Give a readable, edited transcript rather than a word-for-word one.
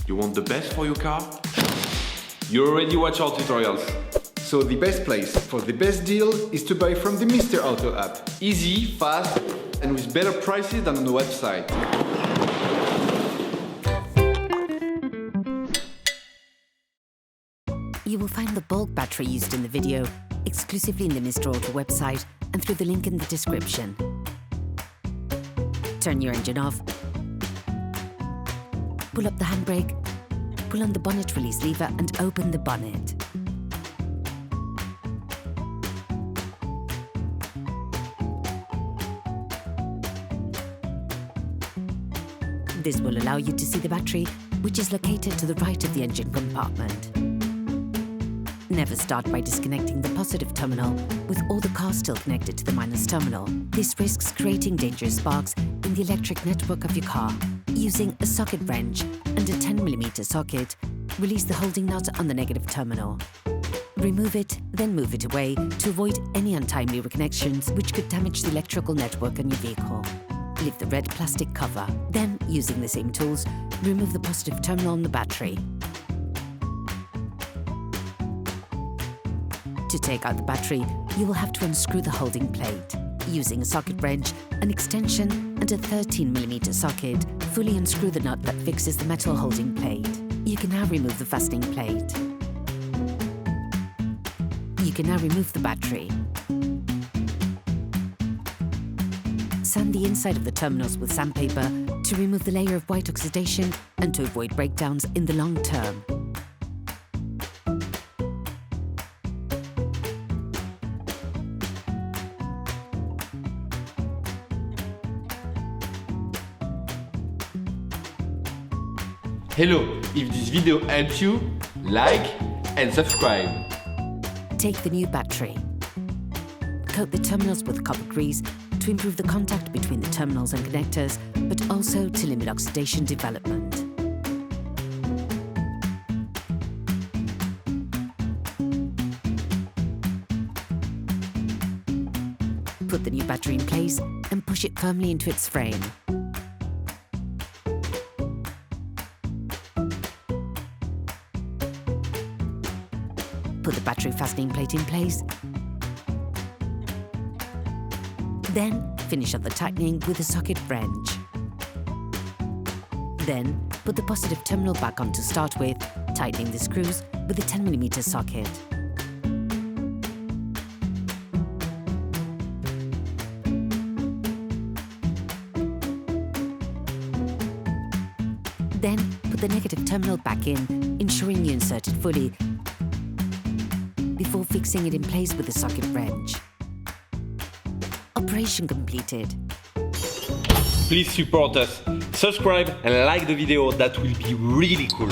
You want the best for your car? You already watch our tutorials. So the best place for the best deal is to buy from the Mr. Auto app. Easy, fast, and with better prices than on the website. You will find the bulk battery used in the video exclusively in the Mr. Auto website and through the link in the description. Turn your engine off. Pull up the handbrake, pull on the bonnet release lever and open the bonnet. This will allow you to see the battery, which is located to the right of the engine compartment. Never start by disconnecting the positive terminal with all the cars still connected to the minus terminal. This risks creating dangerous sparks in the electric network of your car. Using a socket wrench and a 10mm socket, release the holding nut on the negative terminal. Remove it, then move it away to avoid any untimely reconnections which could damage the electrical network on your vehicle. Lift the red plastic cover. Then, using the same tools, remove the positive terminal on the battery. To take out the battery, you will have to unscrew the holding plate. Using a socket wrench, an extension and a 13mm socket, fully unscrew the nut that fixes the metal holding plate. You can now remove the fastening plate. You can now remove the battery. Sand the inside of the terminals with sandpaper to remove the layer of white oxidation and to avoid breakdowns in the long term. Hello, if this video helps you, like and subscribe. Take the new battery. Coat the terminals with copper grease to improve the contact between the terminals and connectors, but also to limit oxidation development. Put the new battery in place and push it firmly into its frame. Put the battery fastening plate in place. Then, finish up the tightening with a socket wrench. Then, put the positive terminal back on to start with, tightening the screws with a 10mm socket. Then, put the negative terminal back in, ensuring you insert it fully, before fixing it in place with a socket wrench. Operation completed. Please support us, subscribe and like the video, that will be really cool.